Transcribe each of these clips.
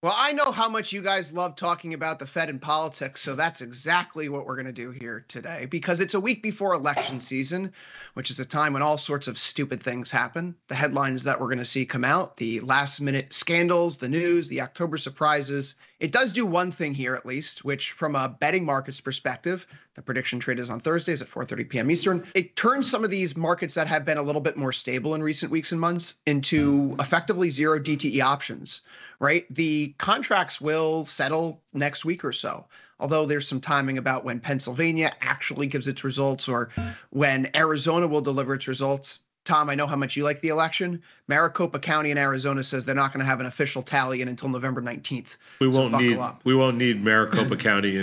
Well, I know how much you guys love talking about the Fed and politics, so that's exactly what we're going to do here today, because it's a week before election season, which is a time when all sorts of stupid things happen. The headlines that we're going to see come out, the last-minute scandals, the news, the October surprises. It does do one thing here, at least, which from a betting markets perspective, the prediction trade is on Thursdays at 4:30 p.m. Eastern. It turns some of these markets that have been a little bit more stable in recent weeks and months into effectively zero DTE options, right? The contracts will settle next week or so, although there's some timing about when Pennsylvania actually gives its results or when Arizona will deliver its results. Tom, I know how much you like the election. Maricopa County in Arizona says they're not going to have an official tally in until November 19th. We won't need Maricopa County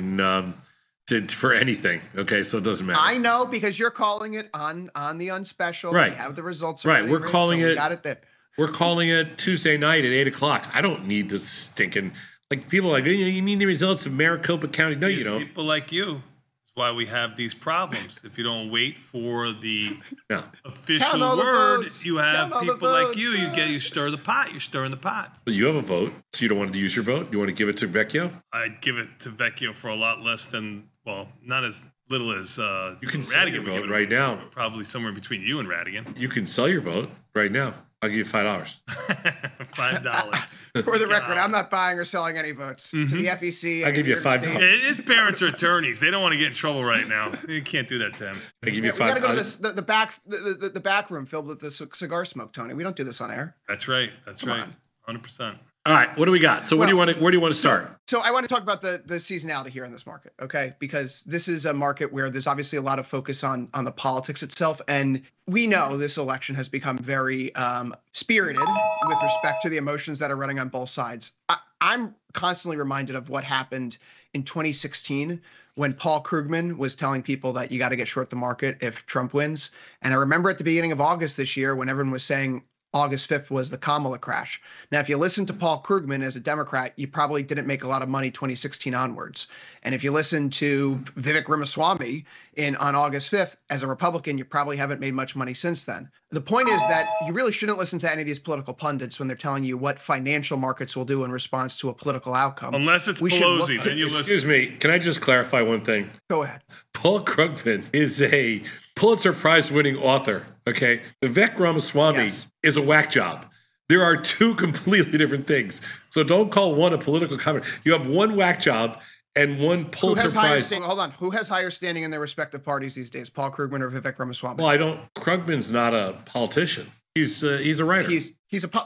for anything. Okay, so it doesn't matter. I know, because you're calling it on the unspecial. Right. We have the results. Right. We're calling it. We got it there. We're calling it Tuesday night at 8:00. I don't need this stinking, like, people are like, you need the results of Maricopa County. No, you don't. People like you. That's why we have these problems. If you don't wait for the official word, you have people like you. You stir the pot. You're stirring the pot. But you have a vote, so you don't want to use your vote. You want to give it to Vecchio? I'd give it to Vecchio for a lot less than, well, not as little as you can sell your vote right now. Probably somewhere between you and Radigan. You can sell your vote right now. I'll give you $5. $5. For the record, I'm not buying or selling any votes to the FEC. I'll give you $5. His parents are attorneys. They don't want to get in trouble right now. You can't do that to him. I give you $5. We got to go to the back room filled with the cigar smoke, Tony. We don't do this on air. That's right. That's right. 100%. All right, what do we got? So where do you want to start? So I want to talk about the seasonality here in this market, okay? Because this is a market where there's obviously a lot of focus on the politics itself, and we know this election has become very spirited with respect to the emotions that are running on both sides. I'm constantly reminded of what happened in 2016 when Paul Krugman was telling people that you got to get short the market if Trump wins. And I remember at the beginning of August this year when everyone was saying August 5th was the Kamala crash. Now, if you listen to Paul Krugman as a Democrat, you probably didn't make a lot of money 2016 onwards. And if you listen to Vivek Ramaswamy on August 5th as a Republican, you probably haven't made much money since then. The point is that you really shouldn't listen to any of these political pundits when they're telling you what financial markets will do in response to a political outcome. Unless it's Pelosi, then you listen. Excuse me, can I just clarify one thing? Go ahead. Paul Krugman is a Pulitzer Prize winning author, okay? Vivek Ramaswamy is a whack job. There are two completely different things. So don't call one a political comment. You have one whack job and one Pulitzer Prize. Hold on. Who has higher standing in their respective parties these days, Paul Krugman or Vivek Ramaswamy? Well, Krugman's not a politician. He's a writer.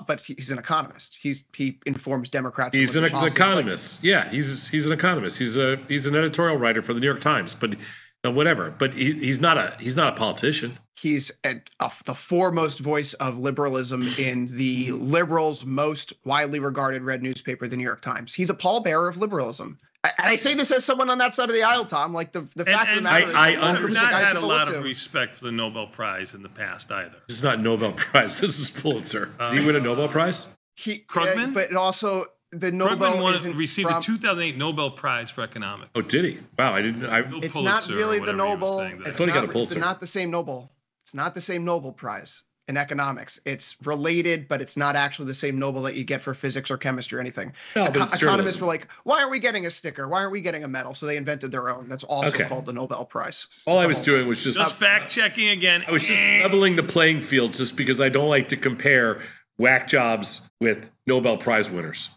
But he's an economist. He informs Democrats. He's an economist. Like, he's an economist. He's an editorial writer for the New York Times. But whatever. But he's not a politician. He's the foremost voice of liberalism in the liberals' most widely regarded red newspaper, the New York Times. He's a pallbearer of liberalism. And I say this as someone on that side of the aisle, Tom. Like the fact of the matter is, I've not had a lot of respect for the Nobel Prize in the past either. This is not Nobel Prize. This is Pulitzer. Did he win a Nobel Prize? Krugman? But also the Nobel received a 2008 Nobel Prize for economics. Oh, did he? Wow, I didn't. It's not really the Nobel. I thought he got a Pulitzer. It's not the same Nobel. It's not the same Nobel Prize in economics. It's related, but it's not actually the same Nobel that you get for physics or chemistry or anything. No, but economists were like, why aren't we getting a sticker? Why aren't we getting a medal? So they invented their own. That's also called the Nobel Prize. All I was doing was just fact checking again. I was just leveling the playing field just because I don't like to compare whack jobs with Nobel Prize winners.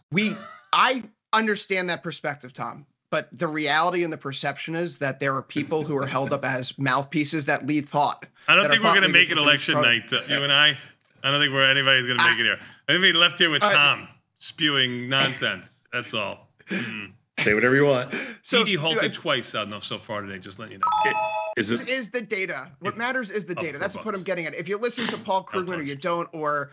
I understand that perspective, Tom. But the reality and the perception is that there are people who are held up as mouthpieces that lead thought. I don't think we're going to make it election night, you and I. I don't think anybody's going to make it here. I think we left here with Tom spewing nonsense. That's all. Say whatever you want. So, Edie halted twice so far today, just letting you know. Is the data. What matters is the data. That's what I'm getting at. If you listen to Paul Krugman or you don't, or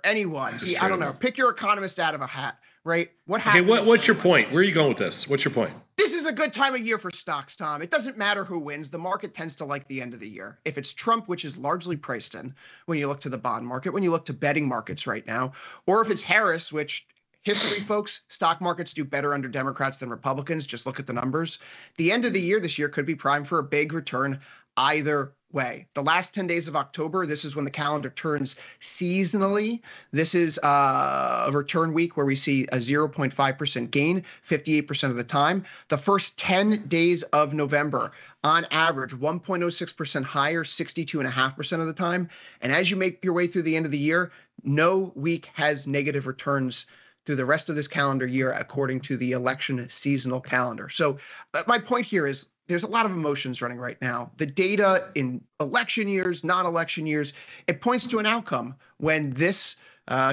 anyone, I don't know, pick your economist out of a hat. Right? What happens? Okay, what's your point? Where are you going with this? What's your point? This is a good time of year for stocks, Tom. It doesn't matter who wins. The market tends to like the end of the year. If it's Trump, which is largely priced in when you look to the bond market, when you look to betting markets right now, or if it's Harris, which history, folks, stock markets do better under Democrats than Republicans. Just look at the numbers. The end of the year this year could be primed for a big return either way. The last 10 days of October, this is when the calendar turns seasonally. This is a return week where we see a 0.5% gain 58% of the time. The first 10 days of November, on average, 1.06% higher 62.5% of the time. And as you make your way through the end of the year, no week has negative returns through the rest of this calendar year, according to the election seasonal calendar. So my point here is there's a lot of emotions running right now. The data in election years, non-election years, it points to an outcome. When this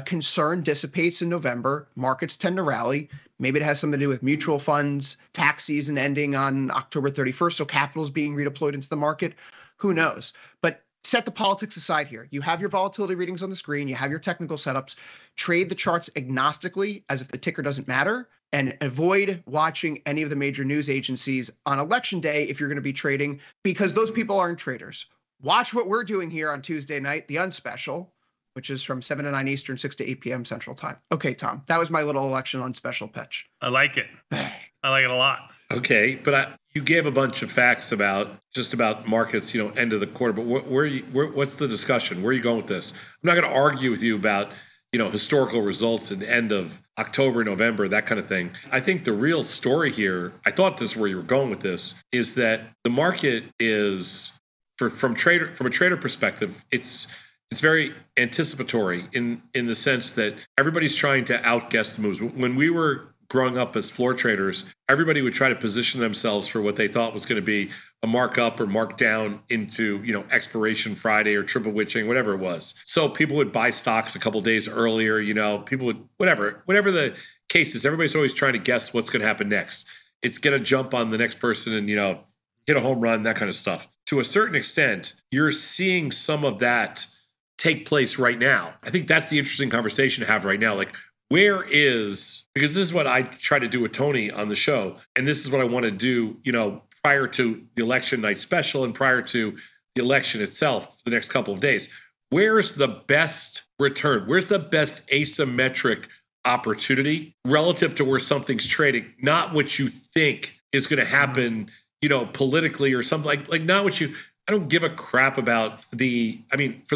concern dissipates in November, markets tend to rally. Maybe it has something to do with mutual funds, tax season ending on October 31st, so capital is being redeployed into the market. Who knows? But set the politics aside here. You have your volatility readings on the screen. You have your technical setups. Trade the charts agnostically as if the ticker doesn't matter, and avoid watching any of the major news agencies on election day if you're going to be trading, because those people aren't traders. Watch what we're doing here on Tuesday night, the Unspecial, which is from 7 to 9 Eastern, 6 to 8 p.m. Central Time. Okay, Tom, that was my little election Unspecial pitch. I like it. I like it a lot. Okay, but you gave a bunch of facts about markets, end of the quarter. But what's the discussion? Where are you going with this? I'm not going to argue with you about historical results at the end of October, November, that kind of thing. I think the real story here, I thought this is where you were going with this, is that the market is, from a trader perspective, it's very anticipatory in the sense that everybody's trying to outguess the moves. When we were growing up as floor traders, everybody would try to position themselves for what they thought was going to be a markup or mark down into, expiration Friday or triple witching, whatever it was. So people would buy stocks a couple days earlier, people would, whatever the case is, everybody's always trying to guess what's going to happen next. It's going to jump on the next person and, hit a home run, that kind of stuff. To a certain extent, you're seeing some of that take place right now. I think that's the interesting conversation to have right now. Like, because this is what I try to do with Tony on the show, and this is what I want to do, prior to the election night special and prior to the election itself for the next couple of days. Where's the best return? Where's the best asymmetric opportunity relative to where something's trading? Not what you think is going to happen, politically or something like not what you. I don't give a crap about for the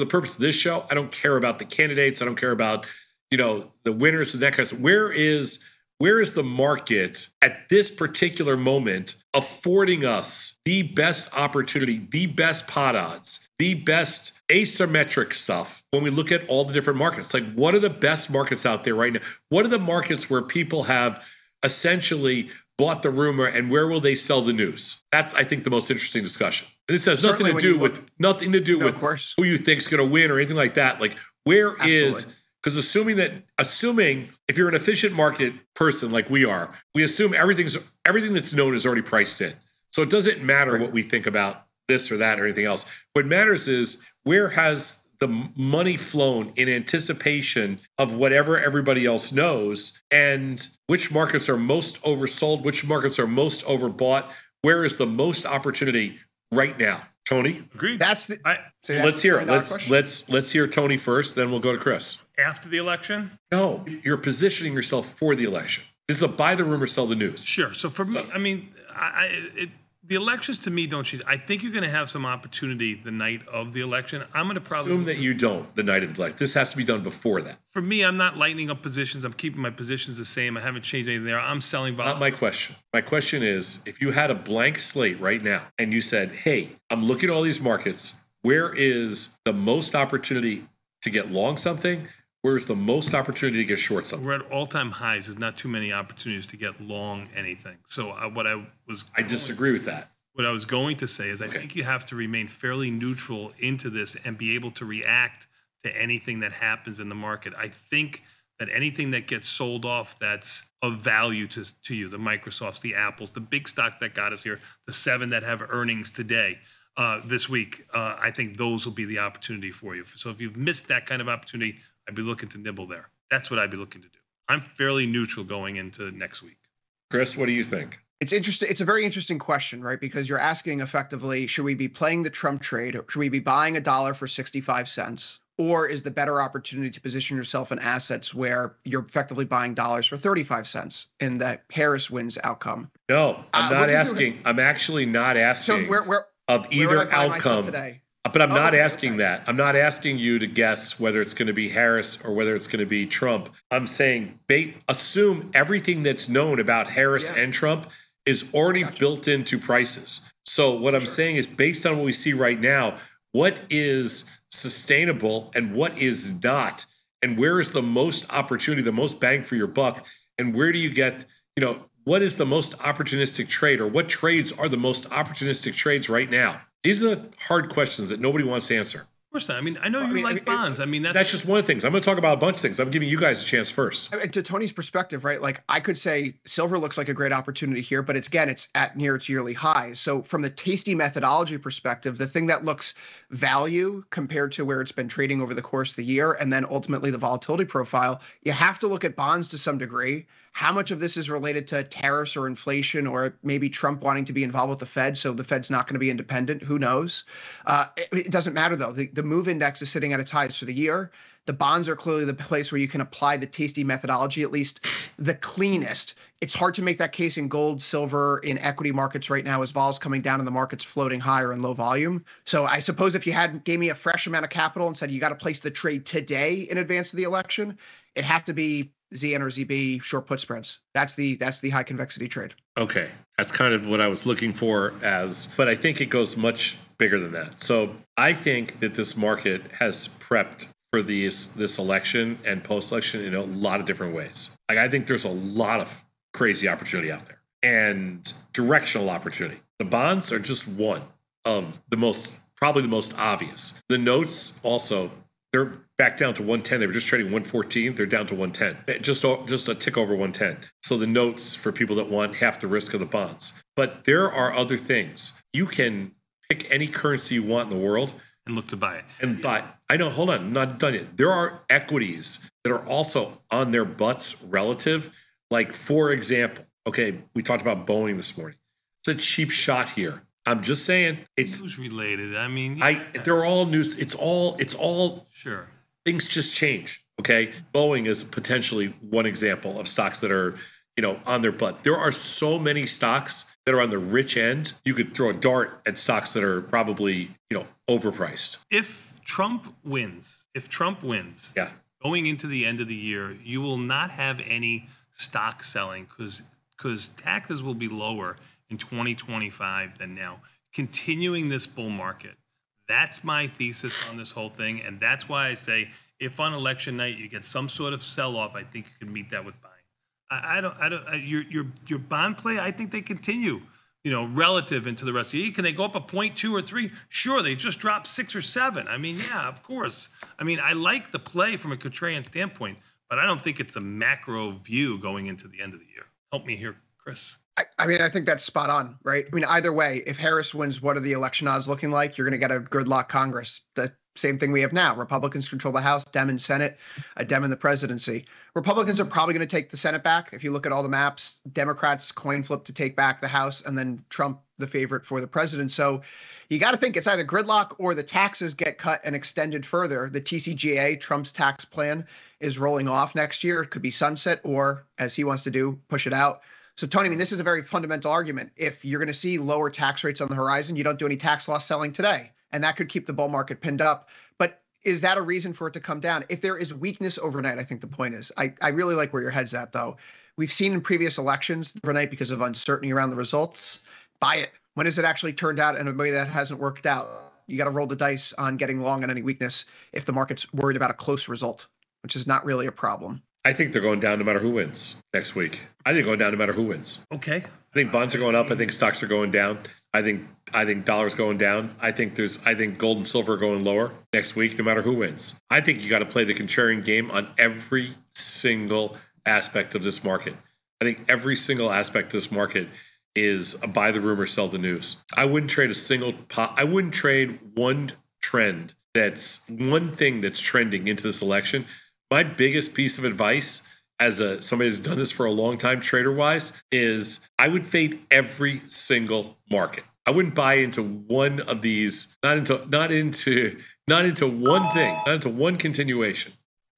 purpose of this show, I don't care about the candidates. I don't care about the winners and that kind of stuff. Where is the market at this particular moment affording us the best opportunity, the best pot odds, the best asymmetric stuff when we look at all the different markets? Like, what are the best markets out there right now? What are the markets where people have essentially bought the rumor, and where will they sell the news? That's, I think, the most interesting discussion. And this has nothing to do with who you think is going to win or anything like that. Like, because assuming if you're an efficient market person like we are, we assume everything that's known is already priced in. So it doesn't matter what we think about this or that or anything else. What matters is, where has the money flown in anticipation of whatever everybody else knows, and which markets are most oversold, which markets are most overbought, where is the most opportunity right now? Tony? Agreed. Let's hear it. Let's hear Tony first, then we'll go to Chris. After the election? No, you're positioning yourself for the election. This is a buy the rumor, sell the news. Sure. So for me, the elections to me don't change. I think you're going to have some opportunity the night of the election. I'm going to probably assume that you don't the night of the election. This has to be done before that. For me, I'm not lightening up positions. I'm keeping my positions the same. I haven't changed anything there. I'm selling. Not my question. My question is, if you had a blank slate right now and you said, "Hey, I'm looking at all these markets. Where is the most opportunity to get long something? Where's the most opportunity to get short something?" We're at all-time highs. There's not too many opportunities to get long anything. So I disagree with that. What I was going to say is I think you have to remain fairly neutral into this and be able to react to anything that happens in the market. I think that anything that gets sold off that's of value to you, the Microsofts, the Apples, the big stock that got us here, the 7 that have earnings today, this week, I think those will be the opportunity for you. So if you've missed that kind of opportunity, I'd be looking to nibble there. That's what I'd be looking to do. I'm fairly neutral going into next week. Chris, what do you think? It's interesting. It's a very interesting question, right? Because you're asking effectively, should we be playing the Trump trade? Or should we be buying $1 for 65 cents? Or is the better opportunity to position yourself in assets where you're effectively buying dollars for 35 cents in the Harris wins outcome? No, I'm not asking. I'm actually not asking so where of either outcome. But I'm not asking that. I'm not asking you to guess whether it's going to be Harris or whether it's going to be Trump. I'm saying assume everything that's known about Harris and Trump is already built into prices. So what I'm saying is, based on what we see right now, what is sustainable and what is not, and where is the most opportunity, the most bang for your buck, and where do you get, what is the most opportunistic trade, or what trades are the most opportunistic trades right now? These are the hard questions that nobody wants to answer. Of course not. I mean, I know you like bonds. I mean, that's just one of the things. I'm going to talk about a bunch of things. I'm giving you guys a chance first. To Tony's perspective, right? Like, I could say silver looks like a great opportunity here, but it's at near its yearly highs. So from the tasty methodology perspective, the thing that looks value compared to where it's been trading over the course of the year, and then ultimately the volatility profile, you have to look at bonds to some degree. How much of this is related to tariffs or inflation, or maybe Trump wanting to be involved with the Fed, so the Fed's not going to be independent? Who knows? It doesn't matter, though. The MOVE index is sitting at its highs for the year. The bonds are clearly the place where you can apply the tasty methodology, at least the cleanest. It's hard to make that case in gold, silver, in equity markets right now as vol's coming down and the market's floating higher in low volume. So I suppose if you gave me a fresh amount of capital and said you got to place the trade today in advance of the election, it'd have to be ZN or ZB short put spreads. That's the high convexity trade. Okay. That's kind of what I was looking for but I think it goes much bigger than that. So I think that this market has prepped for this election and post-election in a lot of different ways. Like, I think there's a lot of crazy opportunity out there and directional opportunity. The bonds are just one of probably the most obvious. The notes also, they're back down to 110. They were just trading 114. They're down to 110, just a tick over 110. So the notes for people that want half the risk of the bonds. But there are other things. You can pick any currency you want in the world and look to buy it. And buy. I know, hold on, I'm not done yet. There are equities that are also on their butts relative. Like, for example, okay, we talked about Boeing this morning. It's a cheap shot here. I'm just saying it's news related. I mean, they're all news. It's all sure. Things just change. Okay. Boeing is potentially one example of stocks that are, on their butt. There are so many stocks that are on the rich end. You could throw a dart at stocks that are probably, overpriced. If Trump wins, yeah, going into the end of the year, you will not have any stock selling because taxes will be lower in 2025 than now. Continuing this bull market. That's my thesis on this whole thing. And that's why I say, if on election night you get some sort of sell-off, I think you can meet that with buying. Your bond play, I think they continue, relative into the rest of the year. Can they go up a 0.2 or 3? Sure, they just dropped 6 or 7. I mean, yeah, of course. I mean, I like the play from a contrarian standpoint, but I don't think it's a macro view going into the end of the year. Help me here, Chris. I mean, I think that's spot on, right? I mean, either way, if Harris wins, what are the election odds looking like? You're going to get a gridlock Congress. The same thing we have now. Republicans control the House, Dem in Senate, a Dem in the presidency. Republicans are probably going to take the Senate back. If you look at all the maps, Democrats coin flip to take back the House, and then Trump the favorite for the president. So you got to think it's either gridlock or the taxes get cut and extended further. The TCJA, Trump's tax plan, is rolling off next year. It could be sunset or, as he wants to do, push it out. So, Tony, I mean, this is a very fundamental argument. If you're going to see lower tax rates on the horizon, you don't do any tax loss selling today. And that could keep the bull market pinned up. But is that a reason for it to come down? If there is weakness overnight, I think the point is, I really like where your head's at, though. We've seen in previous elections overnight, because of uncertainty around the results, buy it. When has it actually turned out in a way that hasn't worked out? You got to roll the dice on getting long on any weakness if the market's worried about a close result, which is not really a problem. I think they're going down no matter who wins next week. I think going down no matter who wins. Okay. I think bonds are going up. I think stocks are going down. I think dollars going down. I think gold and silver are going lower next week, no matter who wins. I think you got to play the contrarian game on every single aspect of this market. I think every single aspect of this market is a buy the rumor, sell the news. I wouldn't trade I wouldn't trade one trend that's one thing that's trending into this election. My biggest piece of advice as somebody who's done this for a long time, trader-wise, is I would fade every single market. I wouldn't buy into one of these, not into one thing, not into one continuation.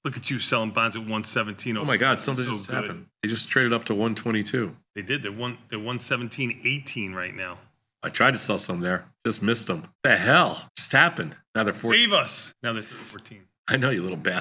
Look at you selling bonds at 117. Oh my God, something just happened. They just traded up to 122. They did. They're 117.18 right now. I tried to sell some there. Just missed them. The hell just happened? Now they're 14. Save us. Now they're 14. I know, you little bastard.